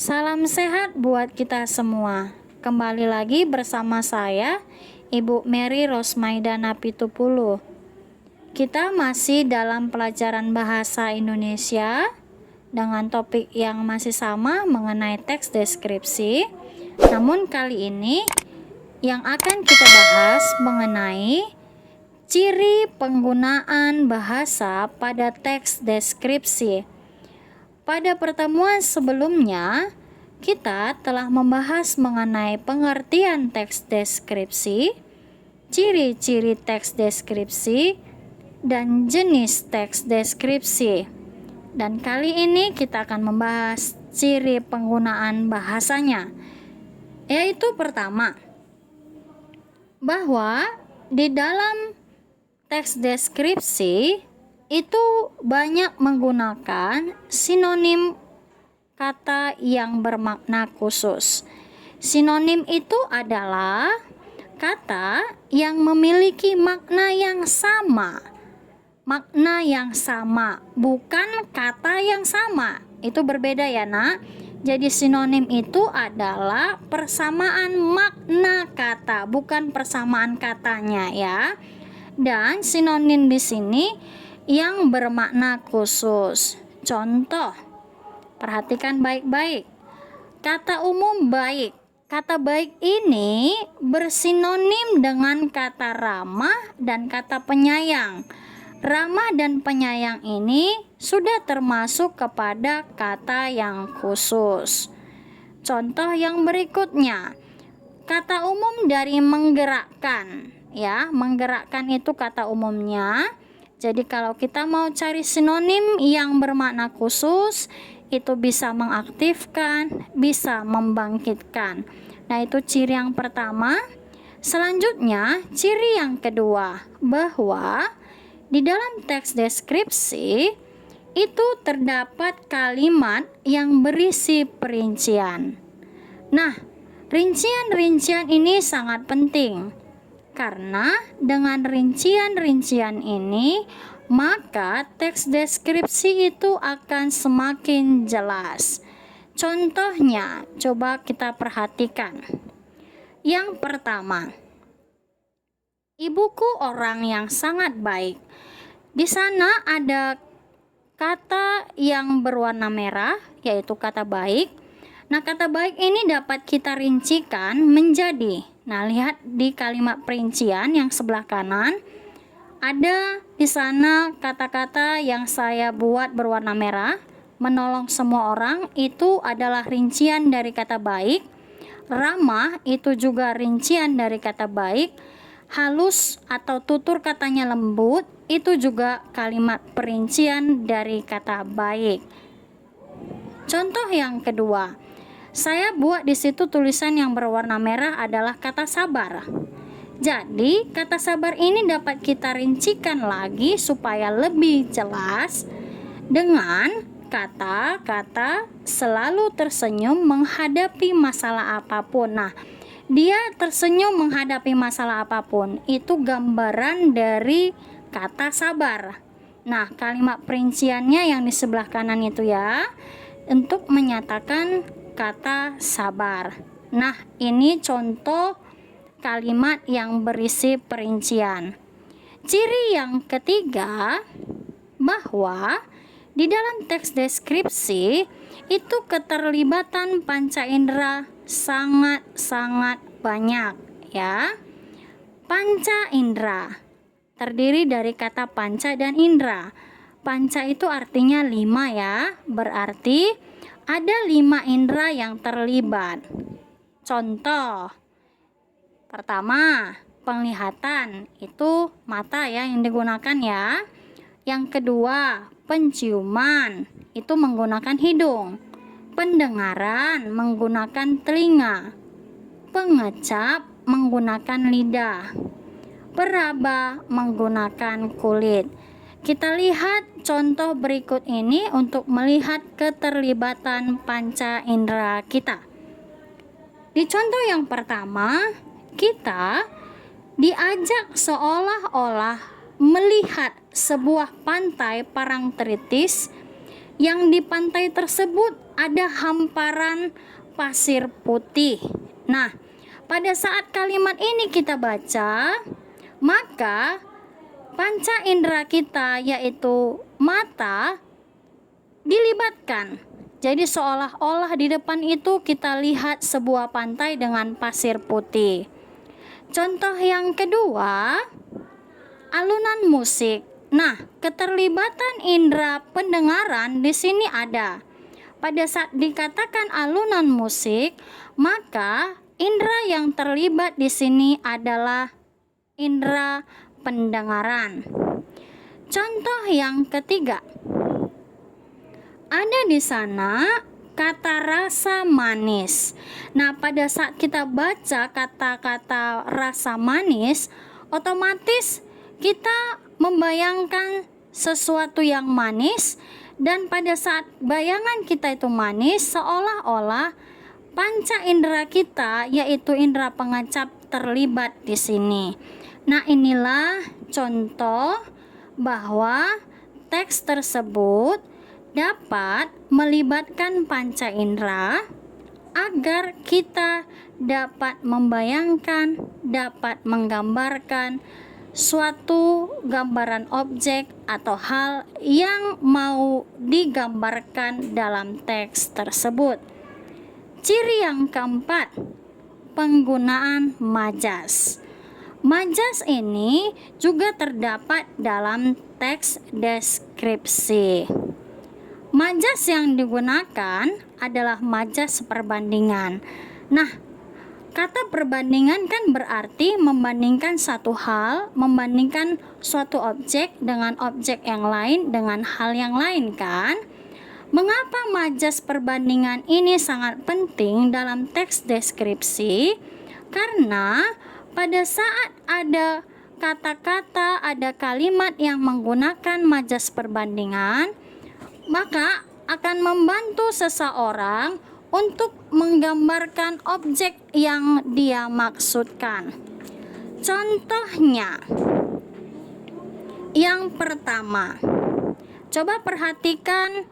Salam sehat buat kita semua. Kembali lagi bersama saya, Ibu Mary Rosmaidana Pitupulu. Kita masih dalam pelajaran bahasa Indonesia dengan topik yang masih sama mengenai teks deskripsi. Namun kali ini yang akan kita bahas mengenai ciri penggunaan bahasa pada teks deskripsi. Pada pertemuan sebelumnya, kita telah membahas mengenai pengertian teks deskripsi, ciri-ciri teks deskripsi, dan jenis teks deskripsi. Dan kali ini kita akan membahas ciri penggunaan bahasanya, yaitu pertama, bahwa di dalam teks deskripsi itu banyak menggunakan sinonim kata yang bermakna khusus. Sinonim itu adalah kata yang memiliki makna yang sama. Makna yang sama, bukan kata yang sama. Itu berbeda ya, Nak. Jadi sinonim itu adalah persamaan makna kata, bukan persamaan katanya ya. Dan sinonim di sini yang bermakna khusus. Contoh, perhatikan baik-baik. Kata umum baik. Kata baik ini bersinonim dengan kata ramah dan kata penyayang. Ramah dan penyayang ini sudah termasuk kepada kata yang khusus. Contoh yang berikutnya, kata umum dari menggerakkan. Ya, menggerakkan itu kata umumnya. Jadi kalau kita mau cari sinonim yang bermakna khusus, itu bisa mengaktifkan, bisa membangkitkan. Nah, itu ciri yang pertama. Selanjutnya, ciri yang kedua, bahwa di dalam teks deskripsi itu terdapat kalimat yang berisi perincian. Nah, rincian-rincian ini sangat penting. Karena dengan rincian-rincian ini, maka teks deskripsi itu akan semakin jelas. Contohnya, coba kita perhatikan. Yang pertama, ibuku orang yang sangat baik. Di sana ada kata yang berwarna merah, yaitu kata baik. Nah, kata baik ini dapat kita rincikan menjadi, nah lihat di kalimat perincian yang sebelah kanan, ada di sana kata-kata yang saya buat berwarna merah, menolong semua orang, itu adalah rincian dari kata baik. Ramah itu juga rincian dari kata baik. Halus atau tutur katanya lembut, itu juga kalimat perincian dari kata baik. Contoh yang kedua, saya buat di situ tulisan yang berwarna merah adalah kata sabar. Jadi, kata sabar ini dapat kita rincikan lagi supaya lebih jelas dengan kata-kata selalu tersenyum menghadapi masalah apapun. Nah, dia tersenyum menghadapi masalah apapun. Itu gambaran dari kata sabar. Nah, kalimat perinciannya yang di sebelah kanan itu ya, untuk menyatakan kata sabar. Nah, ini contoh kalimat yang berisi perincian. Ciri yang ketiga, bahwa di dalam teks deskripsi itu keterlibatan panca indera sangat-sangat banyak ya. Panca indera terdiri dari kata panca dan indera. Panca itu artinya 5 ya, berarti ada 5 indera yang terlibat. Contoh, pertama, penglihatan, itu mata ya yang digunakan ya. Yang kedua, penciuman, itu menggunakan hidung. Pendengaran menggunakan telinga. Pengecap menggunakan lidah. Peraba menggunakan kulit. Kita lihat contoh berikut ini untuk melihat keterlibatan panca indera kita. Di contoh yang pertama, kita diajak seolah-olah melihat sebuah pantai Parangtritis yang di pantai tersebut ada hamparan pasir putih. Nah, pada saat kalimat ini kita baca, maka panca indera kita yaitu mata dilibatkan. Jadi seolah-olah di depan itu kita lihat sebuah pantai dengan pasir putih. Contoh yang kedua, alunan musik. Nah, keterlibatan indera pendengaran di sini ada. Pada saat dikatakan alunan musik, maka indera yang terlibat di sini adalah indera pendengaran. Contoh yang ketiga, ada di sana kata rasa manis. Nah, pada saat kita baca kata-kata rasa manis, otomatis kita membayangkan sesuatu yang manis, dan pada saat bayangan kita itu manis, seolah-olah panca indera kita yaitu indera pengecap terlibat di sini. Nah, inilah contoh bahwa teks tersebut dapat melibatkan panca indera agar kita dapat membayangkan, dapat menggambarkan suatu gambaran objek atau hal yang mau digambarkan dalam teks tersebut. Ciri yang keempat, penggunaan majas. Majas ini juga terdapat dalam teks deskripsi. Majas yang digunakan adalah majas perbandingan. Nah, kata perbandingan kan berarti membandingkan satu hal, membandingkan suatu objek dengan objek yang lain dengan hal yang lain kan? Mengapa majas perbandingan ini sangat penting dalam teks deskripsi? Karena pada saat ada kata-kata, ada kalimat yang menggunakan majas perbandingan, maka akan membantu seseorang untuk menggambarkan objek yang dia maksudkan. Contohnya, yang pertama, coba perhatikan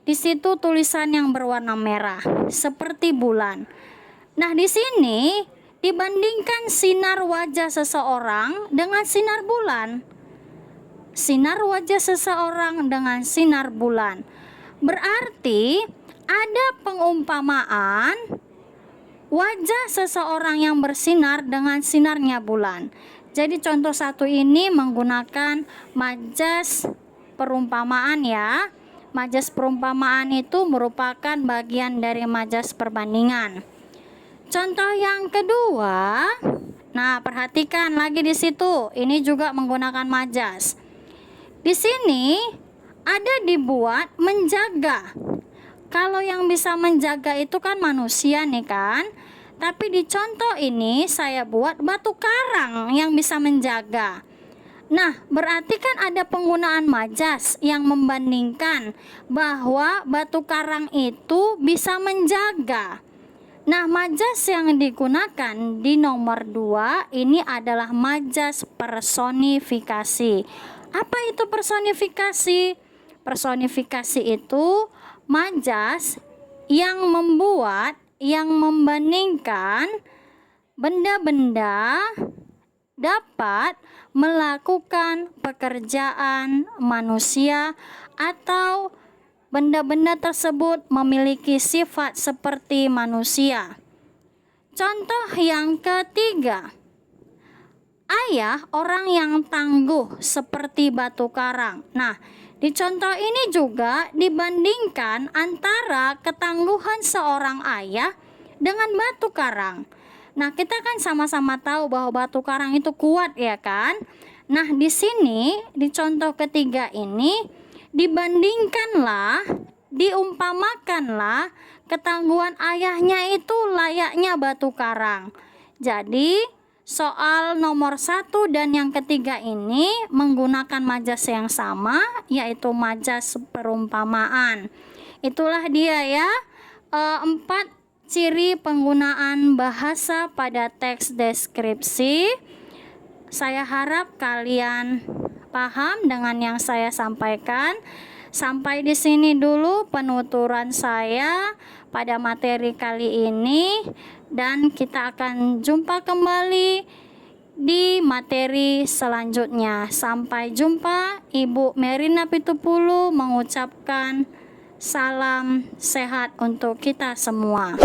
di situ tulisan yang berwarna merah seperti bulan. Nah, di sini dibandingkan sinar wajah seseorang dengan sinar bulan. Sinar wajah seseorang dengan sinar bulan. Berarti ada pengumpamaan wajah seseorang yang bersinar dengan sinarnya bulan. Jadi contoh satu ini menggunakan majas perumpamaan ya. Majas perumpamaan itu merupakan bagian dari majas perbandingan. Contoh yang kedua, nah perhatikan lagi di situ, ini juga menggunakan majas. Di sini ada dibuat menjaga. Kalau yang bisa menjaga itu kan manusia nih kan. Tapi di contoh ini saya buat batu karang yang bisa menjaga. Nah, berarti kan ada penggunaan majas yang membandingkan bahwa batu karang itu bisa menjaga. Nah, majas yang digunakan di nomor 2 ini adalah majas personifikasi. Apa itu personifikasi? Personifikasi itu majas yang membuat, yang membandingkan benda-benda dapat melakukan pekerjaan manusia atau benda-benda tersebut memiliki sifat seperti manusia. Contoh yang ketiga, ayah orang yang tangguh seperti batu karang. Nah, di contoh ini juga dibandingkan antara ketangguhan seorang ayah dengan batu karang. Nah, kita kan sama-sama tahu bahwa batu karang itu kuat ya kan? Nah, di sini di contoh ketiga ini dibandingkanlah, diumpamakanlah ketangguhan ayahnya itu layaknya batu karang. Jadi soal nomor 1 dan yang ketiga ini menggunakan majas yang sama, yaitu majas perumpamaan. Itulah dia ya, 4 ciri penggunaan bahasa pada teks deskripsi. Saya harap kalian paham dengan yang saya sampaikan. Sampai di sini dulu penuturan saya pada materi kali ini, dan kita akan jumpa kembali di materi selanjutnya. Sampai jumpa. Ibu Merina Pitupulu mengucapkan salam sehat untuk kita semua.